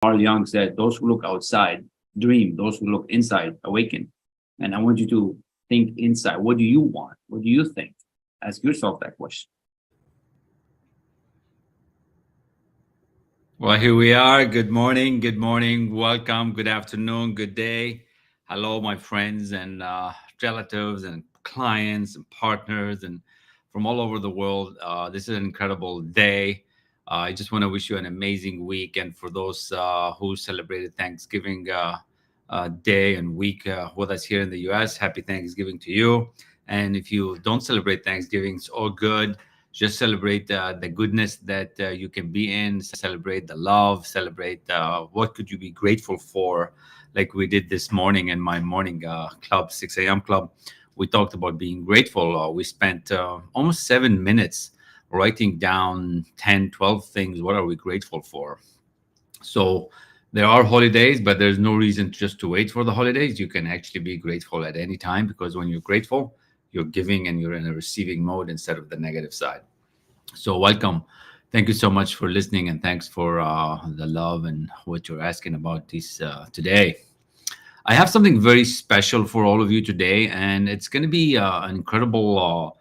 Carl Jung said, those who look outside dream, those who look inside awaken. And I want you to think inside. What do you want? What do you think? Ask yourself that question. Well, here we are. Good morning. Good morning. Welcome. Good afternoon. Good day. Hello, my friends and relatives and clients and partners and from all over the world. This is an incredible day. I just want to wish you an amazing week. And for those who celebrated Thanksgiving day and week with us here in the US, happy Thanksgiving to you. And if you don't celebrate Thanksgiving, it's all good. Just celebrate the goodness that you can be in, celebrate the love, celebrate what could you be grateful for, like we did this morning in my morning club, 6 a.m. club. We talked about being grateful. We spent almost 7 minutes writing down 10, 12 things. What are we grateful for? So there are holidays, but there's no reason just to wait for the holidays. You can actually be grateful at any time, because when you're grateful, you're giving and you're in a receiving mode instead of the negative side. So welcome. Thank you so much for listening, and thanks for the love and what you're asking about this today. I have something very special for all of you today, and it's going to be an incredible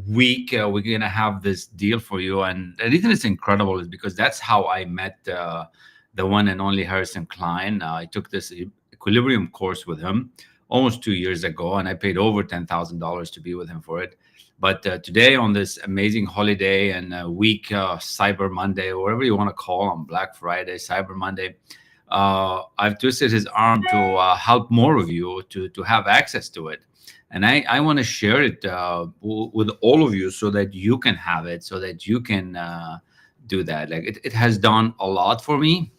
week. We're going to have this deal for you, and the reason it's incredible is because that's how I met the one and only Harrison Klein. I took this Equilibrium course with him almost 2 years ago, and I paid over $10,000 to be with him for it. But today, on this amazing holiday and week, Cyber Monday, or whatever you want to call them, Black Friday, Cyber Monday, I've twisted his arm to help more of you to have access to it. And I want to share it with all of you so that you can have it, so that you can do that. Like it has done a lot for me,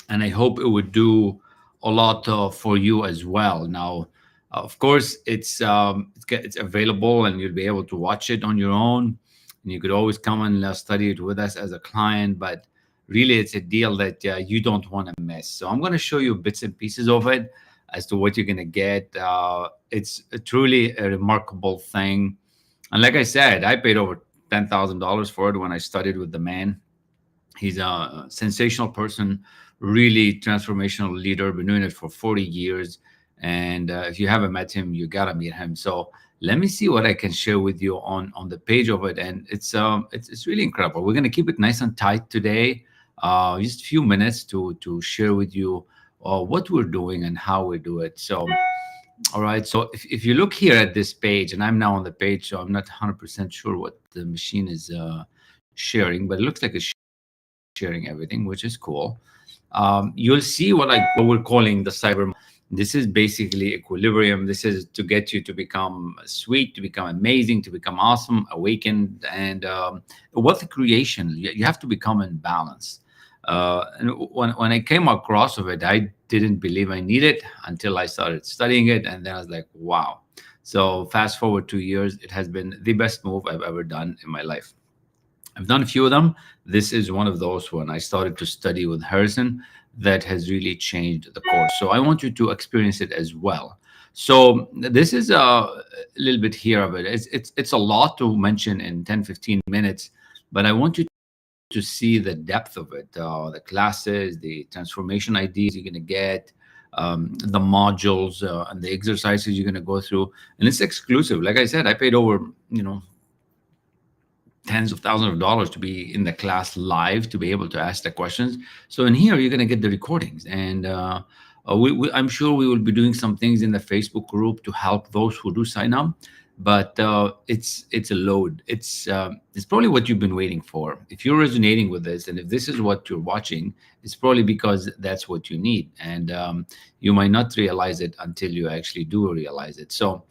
and I hope it would do a lot for you as well. Now, of course, it's available, and you'll be able to watch it on your own. And you could always come and study it with us as a client. But really, it's a deal that you don't want to miss. So I'm going to show you bits and pieces of it as to what you're going to get. It's truly a remarkable thing. And like I said, I paid over $10,000 for it when I studied with the man. He's a sensational person, really transformational leader, been doing it for 40 years. And if you haven't met him, you gotta meet him. So let me see what I can share with you on the page of it. And it's really incredible. We're gonna keep it nice and tight today. Just a few minutes to share with you what we're doing and how we do it. So all right. So if you look here at this page, and I'm now on the page, so I'm not 100% sure what the machine is sharing, but it looks like it's sharing everything, which is cool. You'll see what we're calling the cyber. This is basically Equilibrium. This is to get you to become sweet, to become amazing, to become awesome, awakened, and wealth creation. You have to become in balance. And when I came across of it, I didn't believe I needed it until I started studying it, and then I was like, wow. So fast forward 2 years, it has been the best move I've ever done in my life. I've done a few of them. This is one of those when I started to study with Harrison that has really changed the course. So I want you to experience it as well. So this is a little bit here of it. It's a lot to mention in 10, 15 minutes, but I want you to see the depth of it, the classes, the transformation ideas you're going to get, the modules and the exercises you're going to go through. And it's exclusive. Like I said, I paid over, tens of thousands of dollars to be in the class live, to be able to ask the questions. So in here, you're going to get the recordings. And I'm sure we will be doing some things in the Facebook group to help those who do sign up. But it's a load. It's probably what you've been waiting for. If you're resonating with this, and if this is what you're watching, it's probably because that's what you need. And you might not realize it until you actually do realize it. So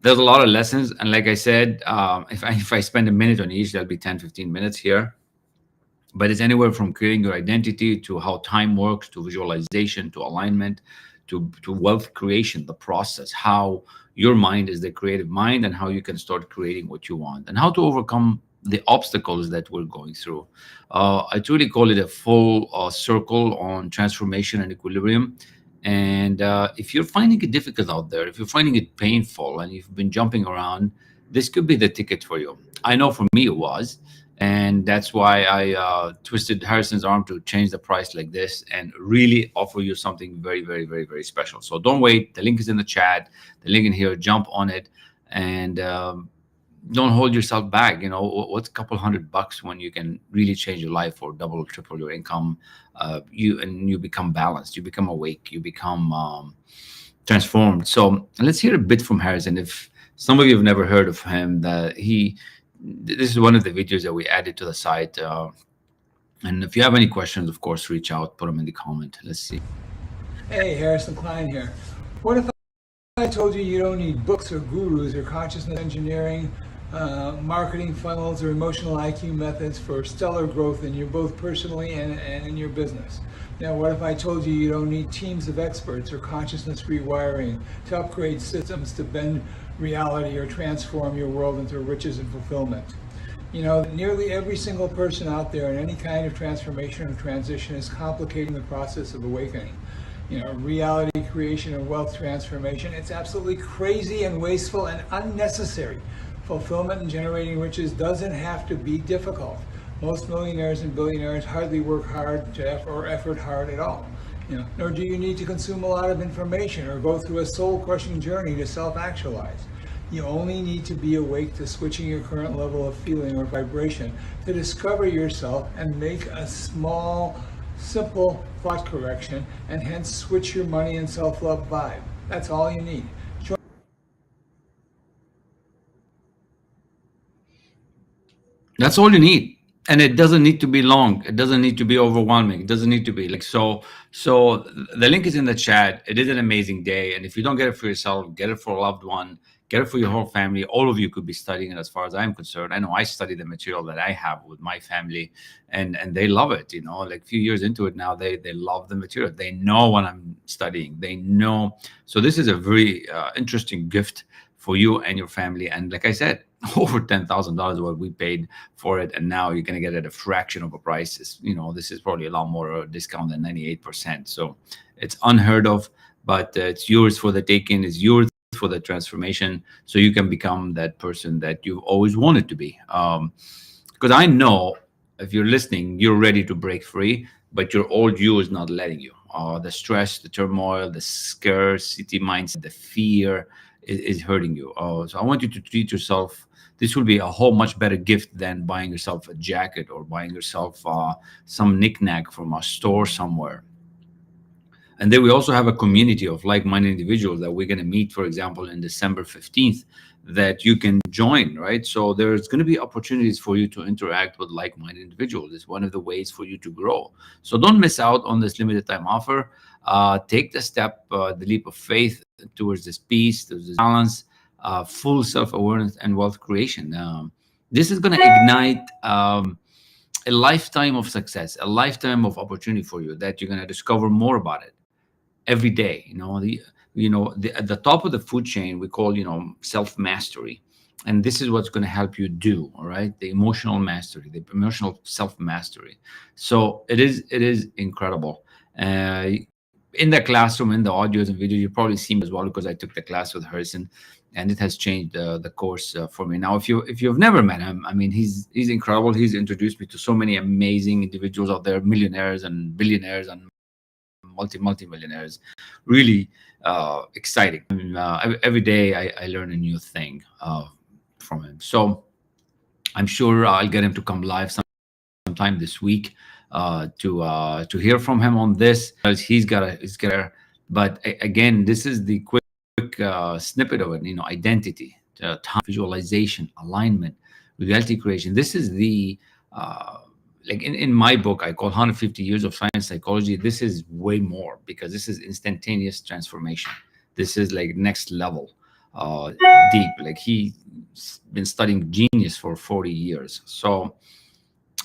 there's a lot of lessons. And like I said, if I spend a minute on each, that'll be 10, 15 minutes here. But it's anywhere from creating your identity to how time works, to visualization, to alignment, to wealth creation, the process, how your mind is the creative mind, and how you can start creating what you want, and how to overcome the obstacles that we're going through. I truly call it a full circle on transformation and equilibrium. And if you're finding it difficult out there, if you're finding it painful, and you've been jumping around, this could be the ticket for you. I know for me it was. And that's why I twisted Harrison's arm to change the price like this and really offer you something very, very, very, very special. So don't wait. The link is in the chat. The link in here. Jump on it, and don't hold yourself back. You know, what's a couple $100 when you can really change your life or double, triple your income? You become balanced. You become awake. You become transformed. So let's hear a bit from Harrison. If some of you have never heard of him, this is one of the videos that we added to the site. And if you have any questions, of course, reach out, put them in the comment. Let's see. Hey, Harrison Klein here. What if I told you you don't need books or gurus or consciousness engineering, marketing funnels, or emotional IQ methods for stellar growth in you, both personally and in your business? Now, what if I told you you don't need teams of experts or consciousness rewiring to upgrade systems to bend reality or transform your world into riches and fulfillment? You know, nearly every single person out there in any kind of transformation or transition is complicating the process of awakening. You know, reality creation and wealth transformation. It's absolutely crazy and wasteful and unnecessary. Fulfillment and generating riches doesn't have to be difficult. Most millionaires and billionaires hardly work hard or effort hard at all. You know, nor do you need to consume a lot of information or go through a soul-crushing journey to self-actualize. You only need to be awake to switching your current level of feeling or vibration to discover yourself and make a small, simple thought correction, and hence switch your money and self-love vibe. That's all you need. That's all you need. And it doesn't need to be long. It doesn't need to be overwhelming. It doesn't need to be like so. So the link is in the chat. It is an amazing day. And if you don't get it for yourself, get it for a loved one, get it for your whole family. All of you could be studying it as far as I'm concerned. I know I study the material that I have with my family, and they love it. You know, like a few years into it now, they love the material. They know what I'm studying. They know. So this is a very interesting gift for you and your family. And like I said, over $10,000 what we paid for it, and now you're going to get it at a fraction of a price. You know, this is probably a lot more discount than 98%. So it's unheard of, but it's yours for the taking. It's yours for the transformation, so you can become that person that you've always wanted to be. Because I know if you're listening, you're ready to break free, but your old you is not letting you. The stress, the turmoil, the scarcity mindset, the fear is hurting you. So I want you to treat yourself. This will be a whole much better gift than buying yourself a jacket or buying yourself some knickknack from a store somewhere. And then we also have a community of like-minded individuals that we're going to meet, for example, in December 15th, that you can join, right? So there's going to be opportunities for you to interact with like-minded individuals. It's one of the ways for you to grow. So don't miss out on this limited time offer. Take the step, the leap of faith towards this peace, towards this balance, full self-awareness and wealth creation. This is going to ignite a lifetime of success, a lifetime of opportunity for you that you're going to discover more about it every day. At the top of the food chain, we call, self-mastery. And this is what's going to help you do, all right? The emotional mastery, the emotional self-mastery. So it is incredible. In the classroom, in the audios and videos, you probably see me as well, because I took the class with Harrison, and it has changed the course for me. Now, if you've never met him, I mean, he's incredible. He's introduced me to so many amazing individuals out there, millionaires and billionaires and multi-millionaires. Really exciting. Every day I learn a new thing from him. So I'm sure I'll get him to come live sometime this week to hear from him on this. He's got. But again, this is the quick snippet of it. Identity, time, visualization, alignment, reality creation. This is the like in my book, I call 150 Years of Science Psychology. This is way more, because this is instantaneous transformation. This is like next level, deep. Like he's been studying genius for 40 years. So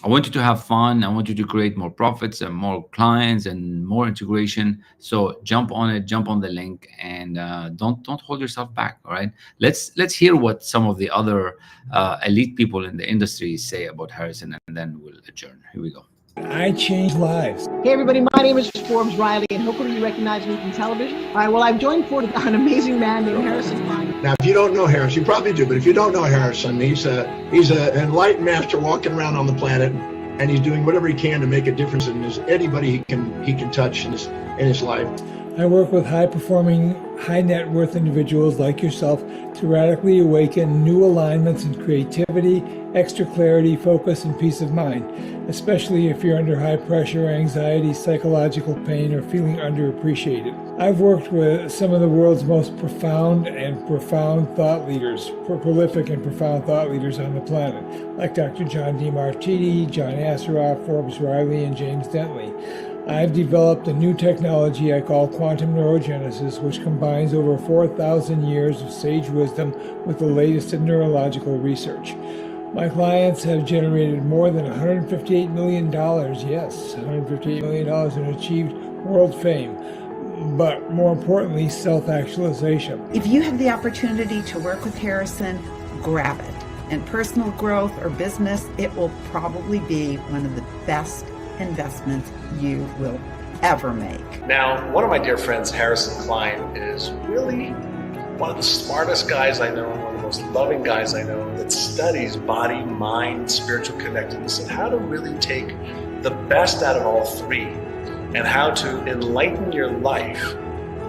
I want you to have fun. I want you to create more profits and more clients and more integration. So jump on it, jump on the link, and don't hold yourself back. All right. Let's hear what some of the other elite people in the industry say about Harrison, and then we'll adjourn. Here we go. I change lives. Hey everybody, my name is Forbes Riley, and hopefully you recognize me from television. All right, well, I've joined for an amazing man named Harrison Klein. Now, if you don't know Harrison, you probably do, but if you don't know Harrison, he's an enlightened master walking around on the planet, and he's doing whatever he can to make a difference in anybody he can touch in his life. I work with high-performing, high-net-worth individuals like yourself to radically awaken new alignments in creativity, extra clarity, focus, and peace of mind, especially if you're under high pressure, anxiety, psychological pain, or feeling underappreciated. I've worked with some of the world's most profound thought leaders, prolific and profound thought leaders on the planet, like Dr. John DeMartini, John Assaraf, Forbes Riley, and James Dentley. I've developed a new technology I call quantum neurogenesis, which combines over 4,000 years of sage wisdom with the latest in neurological research. My clients have generated more than $158 million, yes, $158 million, and achieved world fame, but more importantly, self-actualization. If you have the opportunity to work with Harrison, grab it. In personal growth or business, it will probably be one of the best investments you will ever make. Now, one of my dear friends, Harrison Klein, is really one of the smartest guys I know, one of the most loving guys I know, that studies body, mind, spiritual connectedness, and how to really take the best out of all three, and how to enlighten your life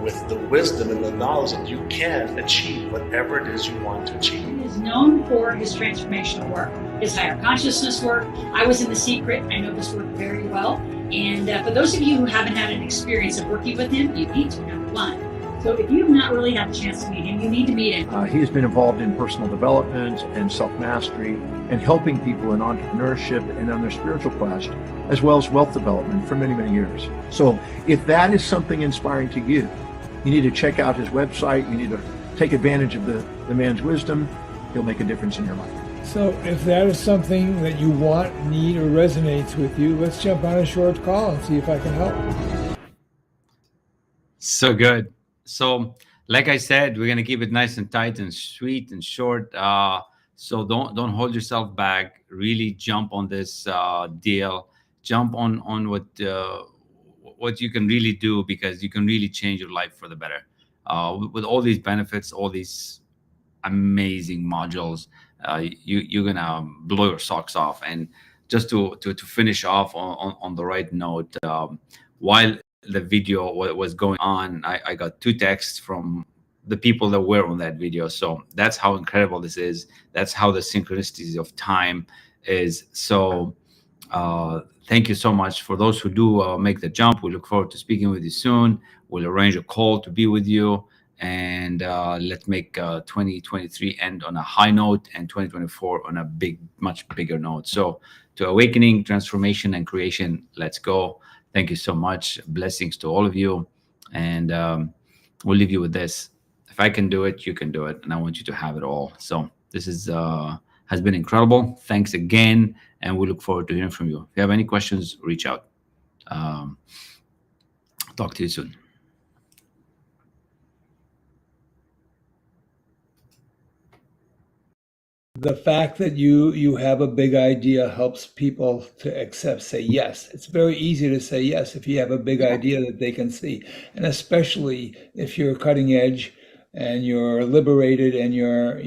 with the wisdom and the knowledge that you can achieve whatever it is you want to achieve. He is known for his transformational work, his higher consciousness work. I was in The Secret. I know this work very well. And for those of you who haven't had an experience of working with him, you need to, number one. So if you've not really had the chance to meet him, you need to meet him. He has been involved in personal development and self-mastery and helping people in entrepreneurship and on their spiritual quest, as well as wealth development for many, many years. So if that is something inspiring to you, you need to check out his website. You need to take advantage of the man's wisdom. He'll make a difference in your life. So if that is something that you want, need, or resonates with you, let's jump on a short call and see if I can help. So good. So, like I said, we're gonna keep it nice and tight and sweet and short. So don't hold yourself back. Really jump on this deal. Jump on what you can really do, because you can really change your life for the better. With all these benefits, all these amazing modules, you're gonna blow your socks off. And just to finish off on the right note, while the video was going on, I got 2 texts from the people that were on that video. So that's how incredible this is. That's how the synchronicities of time is. So thank you so much for those who do make the jump. We look forward to speaking with you soon. We'll arrange a call to be with you, and let's make 2023 end on a high note and 2024 on a much bigger note. So to awakening, transformation, and creation, let's go. Thank you so much. Blessings to all of you. And we'll leave you with this. If I can do it, you can do it. And I want you to have it all. So this is has been incredible. Thanks again. And we look forward to hearing from you. If you have any questions, reach out. Talk to you soon. The fact that you have a big idea helps people to say yes. It's very easy to say yes if you have a big idea that they can see, and especially if you're cutting edge and you're liberated and you're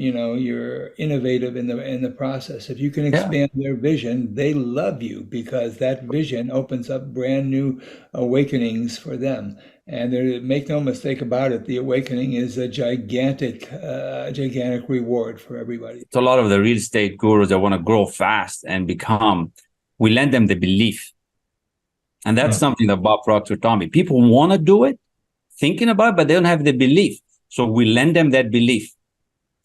innovative in the process. If you can expand their vision, they love you, because that vision opens up brand new awakenings for them. And make no mistake about it, the awakening is a gigantic reward for everybody. So a lot of the real estate gurus that want to grow fast and become, we lend them the belief. And that's something that Bob Proctor taught me. People want to do it, thinking about it, but they don't have the belief. So we lend them that belief.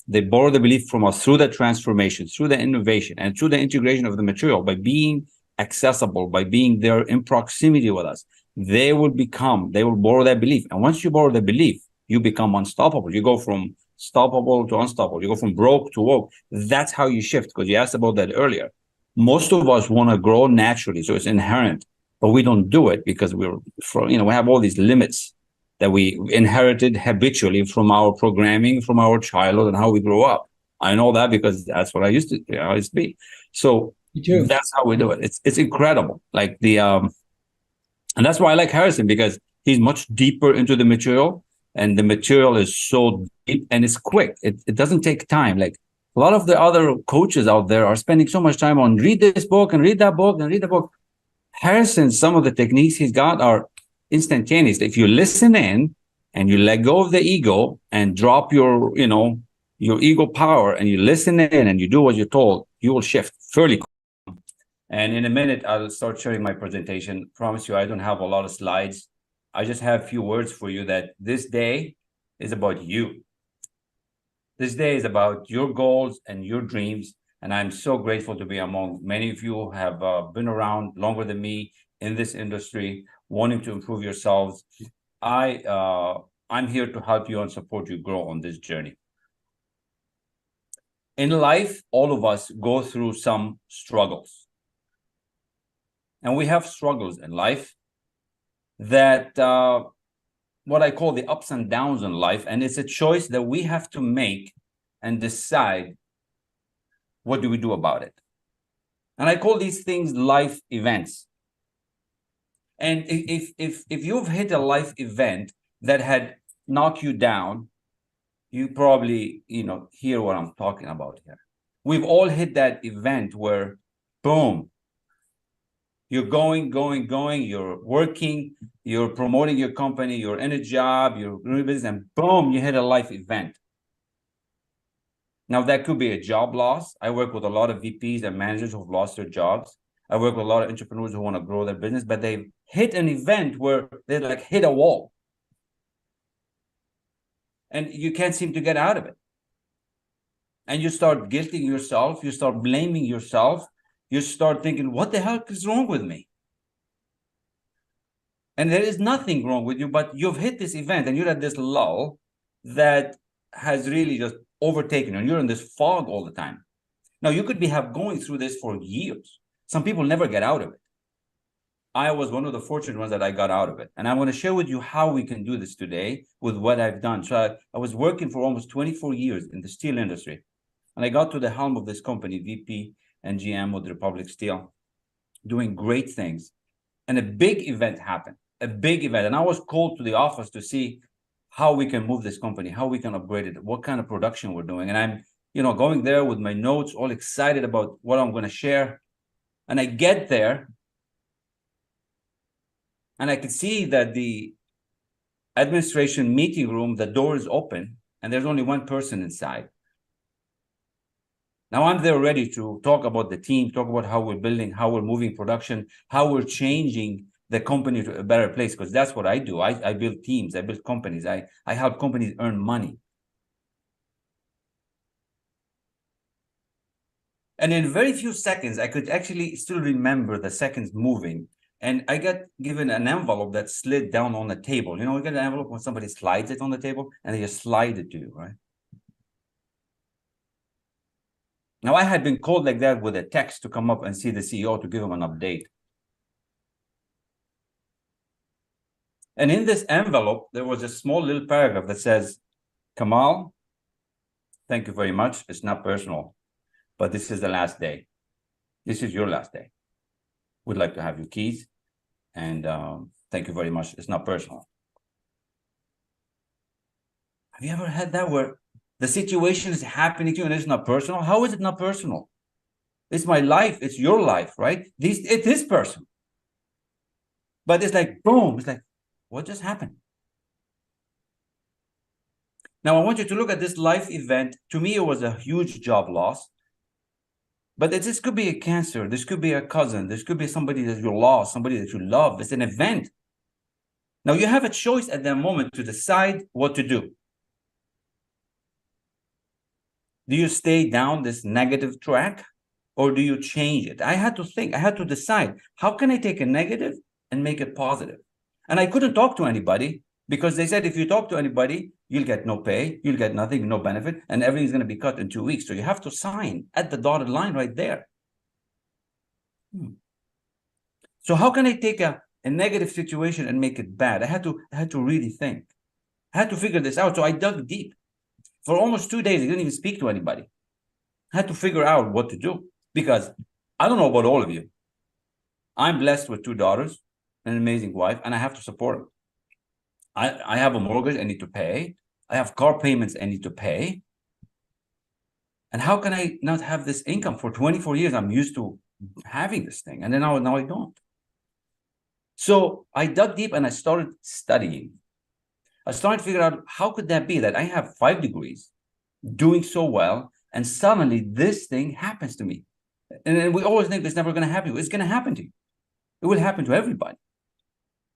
They borrow the belief from us through the transformation, through the innovation, and through the integration of the material, by being accessible, by being there in proximity with us. They will borrow that belief. And once you borrow the belief, you become unstoppable. You go from stoppable to unstoppable. You go from broke to woke. That's how you shift, because you asked about that earlier. Most of us want to grow naturally, so it's inherent, but we don't do it because we have all these limits that we inherited habitually from our programming, from our childhood, and how we grow up. I know that because that's what I used to be. So that's how we do it. It's incredible. And that's why I like Harrison, because he's much deeper into the material. and the material is so deep and it's quick. It doesn't take time. Like a lot of the other coaches out there are spending so much time on read this book and read that book and read the book. Harrison, some of the techniques he's got are instantaneous. If you listen in and you let go of the ego and drop your, your ego power, and you listen in and you do what you're told, you will shift fairly quick. And in a minute, I'll start sharing my presentation. Promise you, I don't have a lot of slides. I just have a few words for you that this day is about you. This day is about your goals and your dreams. And I'm so grateful to be among many of you who have been around longer than me in this industry, wanting to improve yourselves. I'm here to help you and support you grow on this journey. In life, all of us go through some struggles. And we have struggles in life that what I call the ups and downs in life. And it's a choice that we have to make and decide, what do we do about it? And I call these things life events. And if you've hit a life event that had knocked you down, you probably, hear what I'm talking about here. We've all hit that event where, boom, you're going, you're working, you're promoting your company, you're in a job, you're doing business, and boom, you hit a life event. Now, that could be a job loss. I work with a lot of VPs and managers who've lost their jobs. I work with a lot of entrepreneurs who want to grow their business, but they've hit an event where they hit a wall. And you can't seem to get out of it. And you start guilting yourself. You start blaming yourself. You start thinking, what the heck is wrong with me? And there is nothing wrong with you, but you've hit this event and you're at this lull that has really just overtaken you, and you're in this fog all the time. Now, you could have going through this for years. Some people never get out of it. I was one of the fortunate ones that I got out of it. And I want to share with you how we can do this today with what I've done. So I was working for almost 24 years in the steel industry. And I got to the helm of this company, VP and GM with Republic Steel, doing great things. And a big event happened, a big event. And I was called to the office to see how we can move this company, how we can upgrade it, what kind of production we're doing. And I'm, going there with my notes, all excited about what I'm going to share. And I get there and I could see that the administration meeting room, the door is open and there's only one person inside. Now I'm there ready to talk about the team, talk about how we're building, how we're moving production, how we're changing the company to a better place, because that's what I do. I build teams, I build companies, I help companies earn money. And in very few seconds, I could actually still remember the seconds moving. And I got given an envelope that slid down on the table. You get an envelope when somebody slides it on the table and they just slide it to you, right? Now, I had been called like that with a text to come up and see the CEO to give him an update. And in this envelope, there was a small little paragraph that says, Kamal, thank you very much. It's not personal, but this is the last day. This is your last day. We'd like to have your keys. And thank you very much. It's not personal. Have you ever had that where the situation is happening to you and it's not personal? How is it not personal? It's my life. It's your life, right? It is personal. But it's like, boom. It's like, what just happened? Now, I want you to look at this life event. To me, it was a huge job loss. But this could be a cancer. This could be a cousin. This could be somebody that you lost, somebody that you love. It's an event. Now, you have a choice at that moment to decide what to do. Do you stay down this negative track or do you change it? I had to think. I had to decide. How can I take a negative and make it positive? And I couldn't talk to anybody because they said, if you talk to anybody, you'll get no pay, you'll get nothing, no benefit, and everything's going to be cut in 2 weeks. So you have to sign at the dotted line right there. So how can I take a negative situation and make it bad? I had to really think. I had to figure this out. So I dug deep. For almost 2 days, I didn't even speak to anybody. I had to figure out what to do because I don't know about all of you. I'm blessed with 2 daughters, an amazing wife, and I have to support them. I have a mortgage I need to pay. I have car payments I need to pay. And how can I not have this income? For 24 years, I'm used to having this thing. And then now I don't. So I dug deep and I started studying. I started to figure out, how could that be that I have 5 degrees, doing so well, and suddenly this thing happens to me? And then we always think it's never going to happen. It's going to happen to you. It will happen to everybody.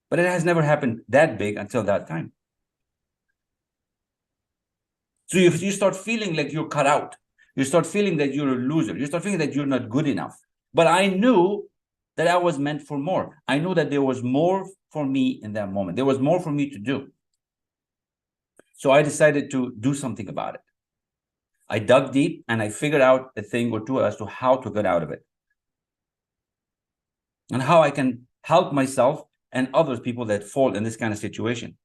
But it has never happened that big until that time. So if you start feeling like you're cut out, you start feeling that you're a loser, you start feeling that you're not good enough. But I knew that I was meant for more. I knew that there was more for me in that moment. There was more for me to do. So I decided to do something about it. I dug deep and I figured out a thing or two as to how to get out of it. And how I can help myself and other people that fall in this kind of situation.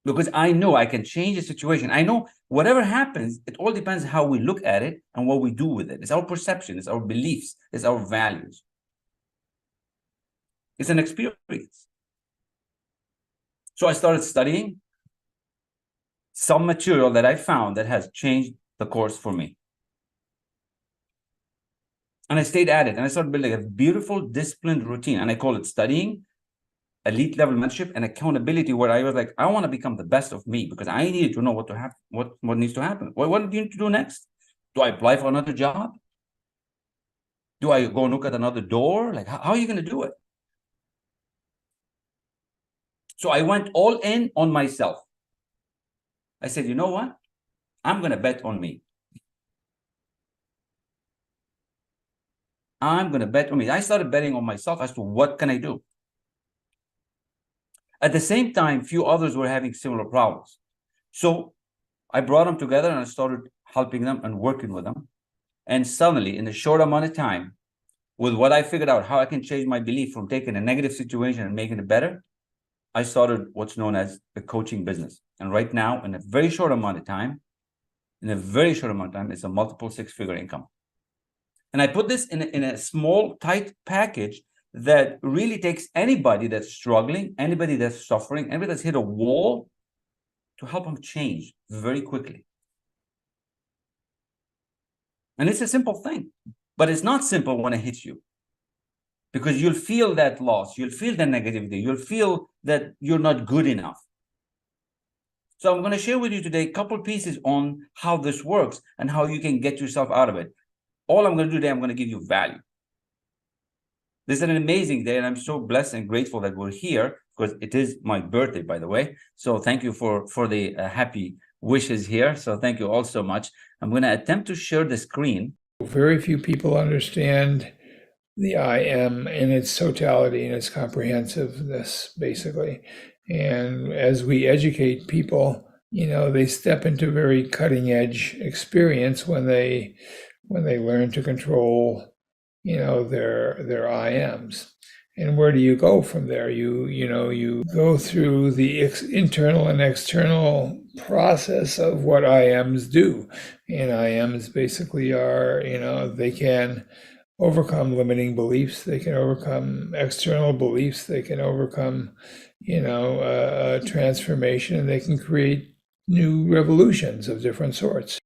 Because I know I can change the situation. I know whatever happens, it all depends how we look at it and what we do with it. It's our perception, it's our beliefs, it's our values. It's an experience. So I started studying some material that I found that has changed the course for me. And I stayed at it, and I started building a beautiful, disciplined routine. And I call it studying, elite level mentorship, and accountability, where I was like, I want to become the best of me, because I needed to know what to happen, what needs to happen. What do you need to do next? Do I apply for another job? Do I go and look at another door? Like, how are you going to do it? So I went all in on myself. I said, you know what? I'm going to bet on me. I'm going to bet on me. I started betting on myself as to what can I do. At the same time, few others were having similar problems. So I brought them together and I started helping them and working with them. And suddenly, in a short amount of time, with what I figured out, how I can change my belief from taking a negative situation and making it better, I started what's known as the coaching business. And right now, in a very short amount of time, it's a multiple 6-figure income. And I put this in a small, tight package that really takes anybody that's struggling, anybody that's suffering, anybody that's hit a wall, to help them change very quickly. And it's a simple thing, but it's not simple when it hits you, because you'll feel that loss, you'll feel the negativity, you'll feel that you're not good enough. So I'm going to share with you today a couple pieces on how this works and how you can get yourself out of it. All I'm going to do today, I'm going to give you value. This is an amazing day, and I'm so blessed and grateful that we're here, because it is my birthday, by the way. So thank you for the happy wishes here. So thank you all so much. I'm going to attempt to share the screen. Very few people understand the I am in its totality and its comprehensiveness, basically. And as we educate people, they step into very cutting edge experience when they learn to control, their I ams. And where do you go from there? You go through the internal and external process of what I ams do. And I ams basically are, they can overcome limiting beliefs. They can overcome external beliefs. They can overcome, transformation, and they can create new revolutions of different sorts.